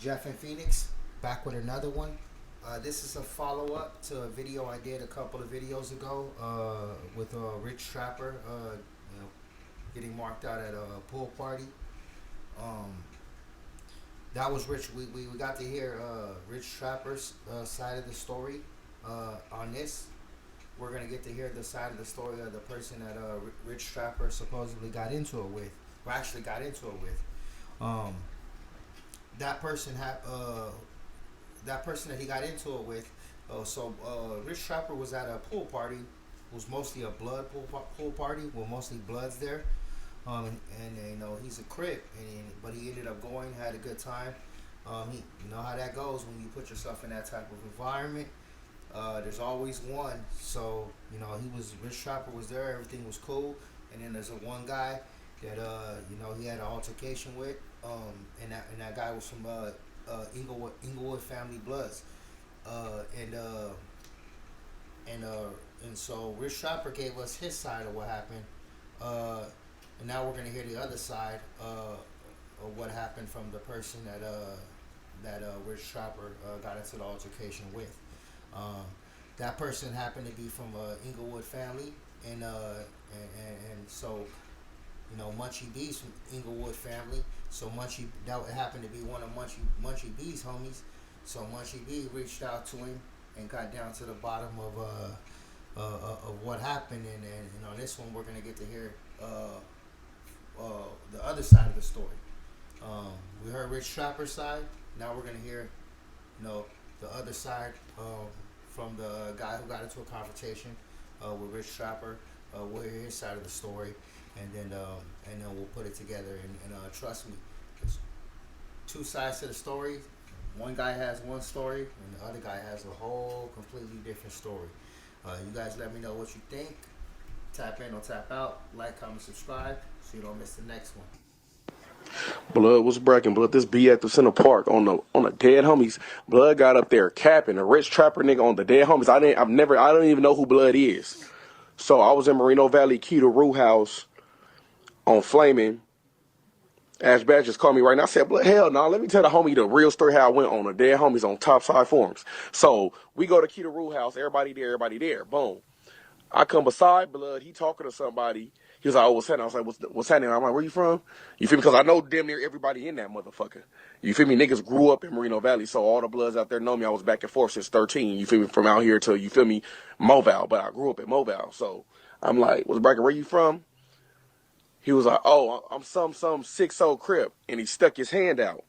Jeff and Phoenix, back with another one. This is a follow up to a video I did a couple of videos ago with a Rich Trapper, you know, getting marked out at a pool party. Um, that was Rich. We got to hear Rich Trapper's side of the story on this. We're gonna get to hear the side of the story of the person that Rich Trapper supposedly got into it with, or actually got into it with. Um, that person had that person that he got into it with. Rich Trapper was at a pool party. It was mostly a pool party with mostly bloods there. And you know he's a crip, but he ended up going, had a good time. You know how that goes when you put yourself in that type of environment. There's always one. So you know Rich Trapper was there. Everything was cool. And then there's a one guy that you know he had an altercation with. And that guy was from Inglewood family bloods. Uh, and uh, and uh, and so Rich Trapper gave us his side of what happened. Uh, and now we're gonna hear the other side of what happened from the person that Rich Trapper got into the altercation with. Um, that person happened to be from Inglewood family, and so you know Munchie B's from Inglewood family. So Munchie that happened to be one of Munchie B's homies. So Munchie B reached out to him and got down to the bottom of what happened. And on this one we're gonna get to hear the other side of the story. We heard Rich Trapper's side. Now we're gonna hear the other side from the guy who got into a confrontation with Rich Trapper. We'll hear his side of the story, and then we'll put it together. And trust me, there's two sides to the story. One guy has one story, and the other guy has a whole completely different story. You guys let me know what you think. Tap in or tap out. Like, comment, subscribe, so you don't miss the next one. Blood was breaking. Blood, this be at the Center Park on the dead homies. Blood got up there capping a Rich Trapper nigga on the dead homies. I don't even know who Blood is. So I was in Moreno Valley, Key to Rue House on Flaming. Ash Badge just called me right now. I said, Blood, hell no, let me tell the homie the real story how I went on the dead homies on Topside Forums. So we go to Key to Rue House, everybody there, boom. I come beside Blood, he talking to somebody. He was like, oh, what's happening? I was like, what's happening? I'm like, where you from? You feel me? Because I know damn near everybody in that motherfucker. You feel me? Niggas grew up in Moreno Valley, so all the Bloods out there know me. I was back and forth since 13. You feel me? From out here to, you feel me, Mobile. But I grew up in Mobile. So I'm like, what's bracket? Where you from? He was like, oh, I'm some 6-0 Crip. And he stuck his hand out.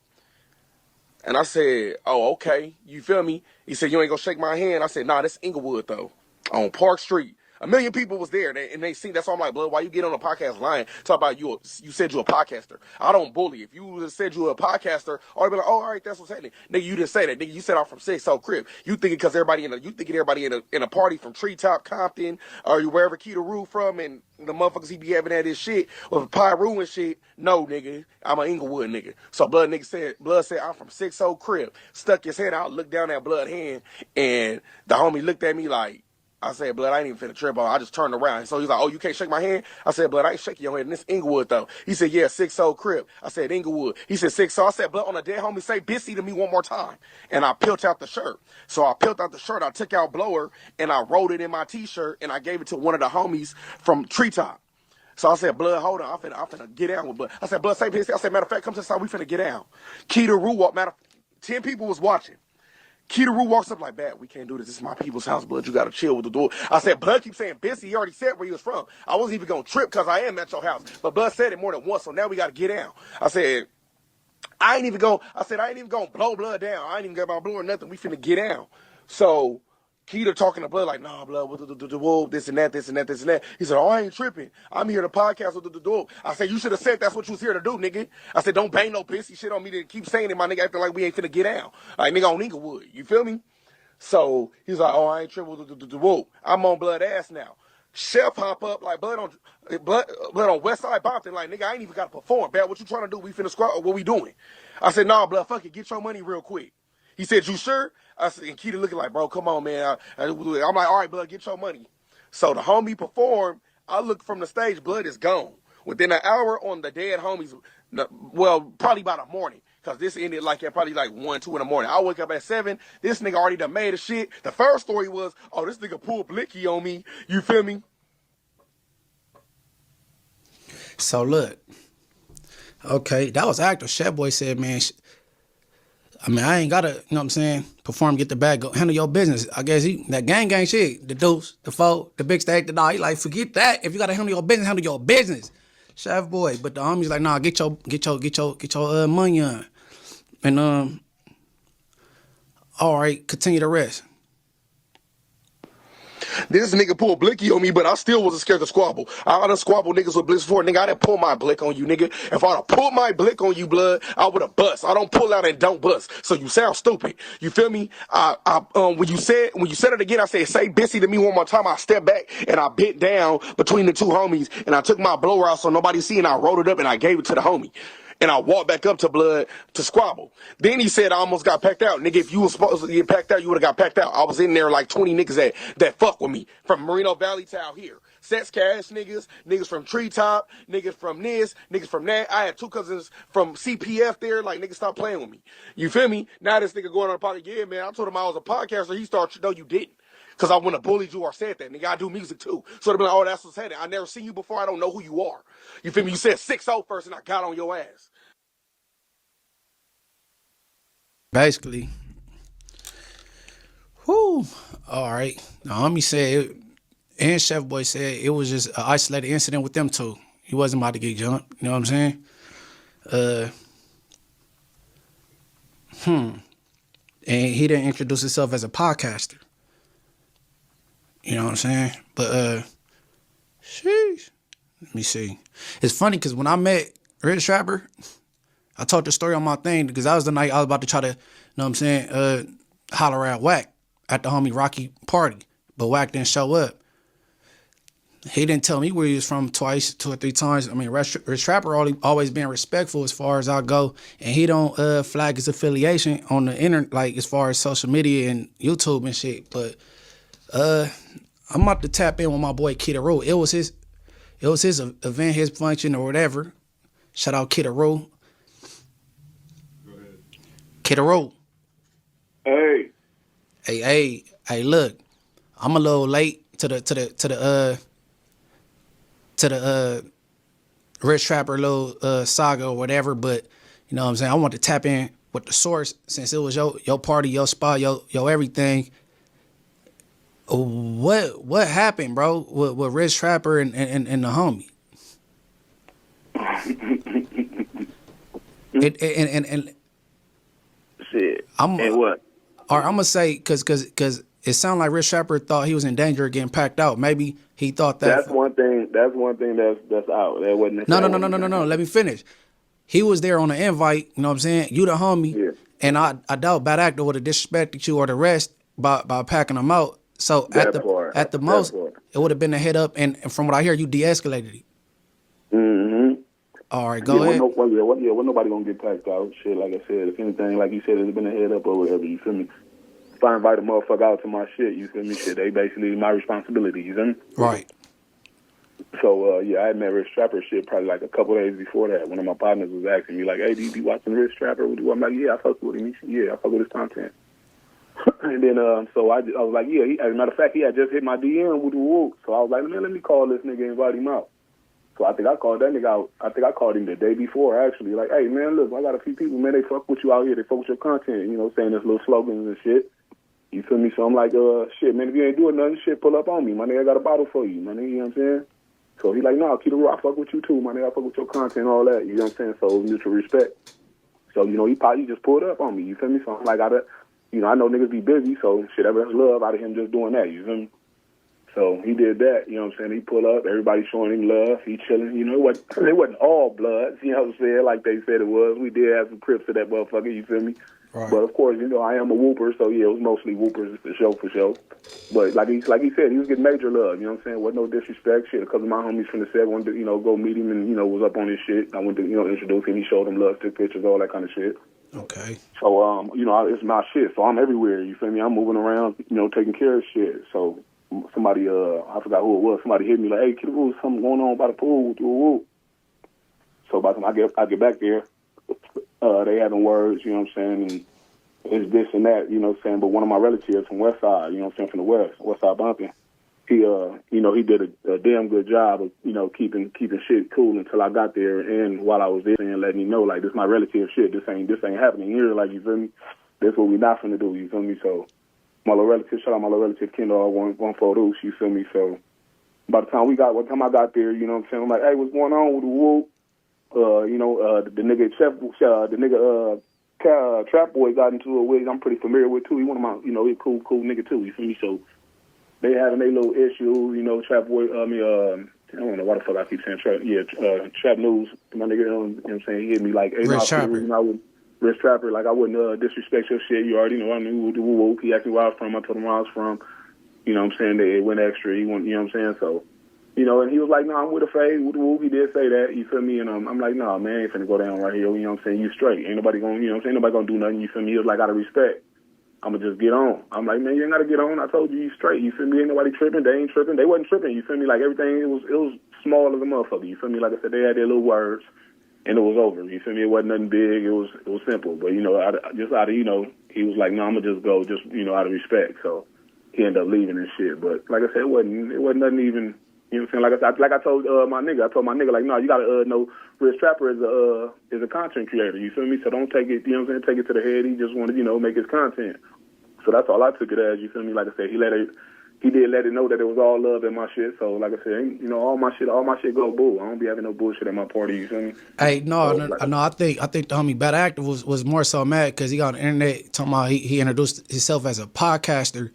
And I said, oh, okay. You feel me? He said, you ain't gonna shake my hand? I said, nah, that's Inglewood, though. On Park Street. A million people was there, and they seen. That's why I'm like, blood, why you get on a podcast lying? Talk about you said you a podcaster. I don't bully. If you said you a podcaster, I'd be like, oh, all right, that's what's happening. Nigga, you didn't say that. Nigga, you said I'm from 6 Crib. You thinking because everybody in a party from Treetop, Compton, or you wherever Keita Rue from, and the motherfuckers he be having at his shit with Pyru and shit. No, nigga, I'm an Inglewood nigga. So blood said I'm from 6 Crib. Stuck his head out, looked down at blood hand, and the homie looked at me like. I said, blood, I ain't even finna trip on. I just turned around. So he's like, oh, you can't shake my hand? I said, blood, I ain't shaking your hand. And this Inglewood, though. He said, yeah, 6 Crib. I said, Inglewood. He said, 6 I said, blood, on the dead homie, say Bissy to me one more time. And I peeled out the shirt. So I peeled out the shirt. I took out blower, and I rolled it in my T-shirt, and I gave it to one of the homies from Treetop. So I said, blood, hold on. I'm finna get down with blood. I said, blood, say Bissy. I said, matter of fact, come to the side. We finna get down. Keita Rue walk. 10 people was watching. Keita Rue walks up like, bad, we can't do this. This is my people's house, blood. You got to chill with the door. I said, blood keeps saying Bissy. He already said where he was from. I wasn't even going to trip because I am at your house. But blood said it more than once, so now we got to get down. I said, I ain't even going to blow blood down. I ain't even got my blow or nothing. We finna get down. So Keita talking to blood like, nah, blood, this and that. He said, oh, I ain't tripping. I'm here to podcast with the door. I said, you should have said that's what you was here to do, nigga. I said, don't bang no pissy shit on me to keep saying it, my nigga, acting like we ain't finna get down. Like, nigga on Inglewood. You feel me? So he's like, oh, I ain't tripping with the I'm on blood ass now. Chef hop up like blood on West Side Bompton. Like, nigga, I ain't even got to perform. Bad, what you trying to do? We finna squat or what we doing? I said, nah, blood, fuck it. Get your money real quick. He said, you sure? I said, and Keita looking like, bro, come on, man. I'm like, all right, blood, get your money. So the homie performed. I look from the stage, blood is gone. Within an hour on the dead homies, well, probably about a morning, Cause this ended like at probably like 1, 2 in the morning. I wake up at 7. This nigga already done made a shit. The first story was, oh, this nigga pulled blicky on me. You feel me? So look, okay, that was actor. Chef Boy said, man, I mean, I ain't gotta, you know what I'm saying, perform, get the bag, go handle your business. I guess that gang shit, the deuce, the foe, the big steak, the dog, he like, forget that. If you gotta handle your business. Chef Boy. But the homies like, nah, get your money on. And all right, continue the rest. This nigga pulled blicky on me, but I still wasn't scared to squabble. I done squabble niggas with bliss before. Nigga, I didn't pull my blick on you, nigga. If I'd have pulled my blick on you, blood, I would have bust. I don't pull out and don't bust. So you sound stupid. You feel me? When you said it again, I said, say Bissy to me one more time. I stepped back and I bent down between the two homies and I took my blower out so nobody see and I rolled it up and I gave it to the homie. And I walked back up to blood to squabble. Then he said I almost got packed out. Nigga, if you was supposed to get packed out, you would have got packed out. I was in there like 20 niggas that fuck with me. From Merino Valley to out here. Sex cash niggas from Treetop, niggas from this, niggas from that. I had 2 cousins from CPF there. Like, niggas stop playing with me. You feel me? Now this nigga going on the podcast. Yeah, man, I told him I was a podcaster. He started, no, you didn't. Because I wouldn't have bullied you or said that. Nigga, I do music too. So they'd be like, oh, that's what's happening. I never seen you before. I don't know who you are. You feel me? You said 6-0 first and I got on your ass. Basically. Whew. All right. The homie said, and Chef Boy said it was just an isolated incident with them two. He wasn't about to get jumped. You know what I'm saying? And he didn't introduce himself as a podcaster. You know what I'm saying? But, sheesh. Let me see. It's funny because when I met Rich Trapper, I told the story on my thing because that was the night I was about to try to, you know what I'm saying, holler at Wack at the homie Rocky party. But Wack didn't show up. He didn't tell me where he was from twice, 2 or 3 times. I mean, Rich Trapper always been respectful as far as I go. And he don't flag his affiliation on the internet, like as far as social media and YouTube and shit. But I'm about to tap in with my boy Kidda Roo. It was his event, his function or whatever. Shout out Kidda Roo. Kidda Roo. Hey, look, I'm a little late to the Rich Trapper little saga or whatever, but you know what I'm saying, I want to tap in with the source since it was your party, your spot, your everything. What happened, bro, with Rich Trapper and the homie? and shit. And what? Or I'm gonna say because it sounded like Rich Trapper thought he was in danger of getting packed out. Maybe he thought that. That's one thing that's out. That wasn't. No. Let me finish. He was there on the invite. You know what I'm saying? You the homie. Yeah. And I doubt bad actor would have disrespected you or the rest by packing them out. So at the most, it would have been a head up. And from what I hear, you de-escalated it. Mm-hmm. All right, go ahead. Well, nobody gonna get packed out. Shit, like I said, if anything, like you said, it's been a head up or whatever. You feel me? If I invite a motherfucker out to my shit, you feel me? Shit, they basically my responsibility. You feel me? Right. So I had met Rich Trapper shit probably like a couple days before that. One of my partners was asking me like, "Hey, do you be watching Rich Trapper?" I'm like, "Yeah, I fuck with him." He said, "Yeah, I fuck with his content." And then so I was like, "Yeah." As a matter of fact, he had just hit my DM with the whoop. So I was like, "Man, let me call this nigga and invite him out." So I think I called that nigga out. I think I called him the day before actually. Like, "Hey man, look, I got a few people, man. They fuck with you out here. They fuck with your content. You know, saying this little slogans and shit." You feel me? So I'm like, shit, man, if you ain't doing nothing, shit, pull up on me. My nigga, I got a bottle for you, my nigga, you know what I'm saying? So he like, nah, Kidda Roo, I fuck with you too, my nigga, I fuck with your content, all that, you know what I'm saying? So mutual respect. So, you know, he probably just pulled up on me, you feel me? So I'm like, I know niggas be busy, so shit, that's love out of him just doing that, you feel me? So he did that, you know what I'm saying? He pulled up, everybody showing him love, he chilling, you know, it wasn't all blood, you know what I'm saying, like they said it was. We did have some Crips to that motherfucker, you feel me? Right. But of course, you know, I am a whooper, so yeah, it was mostly whoopers for sure. But like he said, he was getting major love, you know what I'm saying? Wasn't no disrespect, shit. A couple of my homies from the set wanted to, you know, go meet him and, you know, was up on his shit. I went to, you know, introduce him, he showed him love, took pictures, all that kind of shit. Okay. So, you know, it's my shit, so I'm everywhere, you feel me? I'm moving around, you know, taking care of shit. So somebody, I forgot who it was, somebody hit me like, "Hey, Kidda Roo, something going on by the pool, woo." So by the time I get back there, They having words, you know what I'm saying, and it's this and that, you know what I'm saying. But one of my relatives from West Side, you know what I'm saying, from the West Side Bumping, he he did a damn good job of, keeping shit cool until I got there, and while I was there, and letting me know, like, this my relative shit, this ain't happening here, like, you feel me? That's what we not finna do, you feel me? So my little relative, shout out my little relative Kendall, one photos, you feel me? So by the time I got there, you know what I'm saying, I'm like, hey, what's going on with the whoop? The nigga Trap Boy got into it with, I'm pretty familiar with too. He one of my, he a cool nigga too, you feel me? So they having their little issue, Trap Boy, I don't know why the fuck I keep saying Trap, Trap News, my nigga, you know what I'm saying, he hit me like, hey, Rich Trapper. Rich Trapper, like, I wouldn't disrespect your shit, you already know, I knew the woo. He asked me where I was from, I told him where I was from, you know what I'm saying, it went extra, you know what I'm saying, so, and he was like, no, I'm with a fade, with the woo, he did say that, you feel me, and I'm like, no, man, I ain't finna go down right here, you know what I'm saying, you straight, ain't nobody gonna, ain't nobody gonna do nothing, you feel me, he was like, out of respect, I'm gonna just get on. I'm like, man, you ain't gotta get on. I told you straight. You feel me? Ain't nobody tripping. They ain't tripping. They wasn't tripping. You feel me? Like, everything, it was small as a motherfucker. You feel me? Like I said, they had their little words, and it was over. You feel me? It wasn't nothing big. It was simple. But he was like, no, I'm gonna just go, just out of respect. So he ended up leaving and shit. But like I said, it wasn't nothing even. You know what I'm saying? Like I told my nigga, like, no, you gotta know Rich Trapper is a content creator. You feel me? So don't take it, you know what I'm saying? Take it to the head. He just wanted, make his content. So that's all I took it as. You feel me? Like I said, he did let it know that it was all love in my shit. So like I said, all my shit go boo. I don't be having no bullshit at my party. You feel me? Hey, no. I think the homie Bad Actor was more so mad because he got on the internet talking about he introduced himself as a podcaster.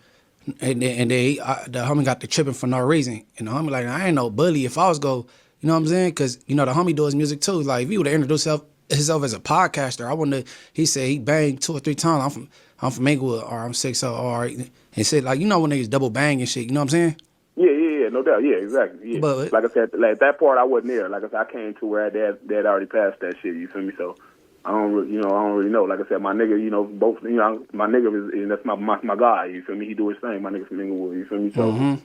And then the homie got the tripping for no reason. And the homie like, I ain't no bully. If I was go, you know what I'm saying? Because, the homie does music too. Like, if he would have introduced himself as a podcaster, I wouldn't have, he said he banged 2 or 3 times. I'm from Inglewood, or I'm 6, all right. He said, like, when niggas double bang and shit, you know what I'm saying? Yeah, no doubt. Yeah, exactly. Yeah. But like I said, like, that part I wasn't there. Like I said, I came to where dad already passed that shit, you feel me? So I don't really know. Like I said, my nigga, my nigga is that's my guy. You feel me? He do his thing. My nigga from Inglewood. You feel me? So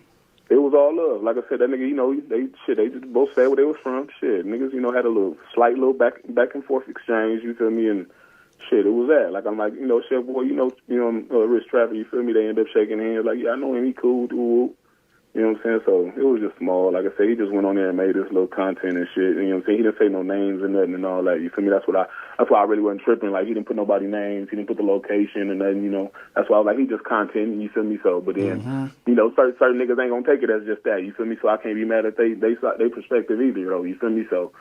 it was all love. Like I said, that nigga, they just both said where they was from. Shit, niggas, had a slight little back and forth exchange. You feel me? And shit, it was that. Like, I'm like, Chef Boy, Rich Trapper. You feel me? They end up shaking hands. Like, yeah, I know him. He cool. Dude. You know what I'm saying? So it was just small. Like I said, he just went on there and made this little content and shit. You know what I'm saying? He didn't say no names and nothing and all that. You feel me? That's why I really wasn't tripping. Like, he didn't put nobody names. He didn't put the location and nothing, That's why I was like, he just content, you feel me? So, but then, certain niggas ain't gonna take it as just that. You feel me? So I can't be mad at they perspective either, though. You feel me? So,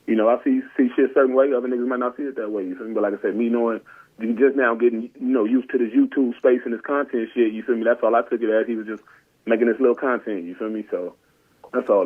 I see shit a certain way. Other niggas might not see it that way. You feel me? But like I said, me knowing, just now getting, used to this YouTube space and this content shit, you feel me? That's all I took it as. He was just making this little content, you feel me? So that's all.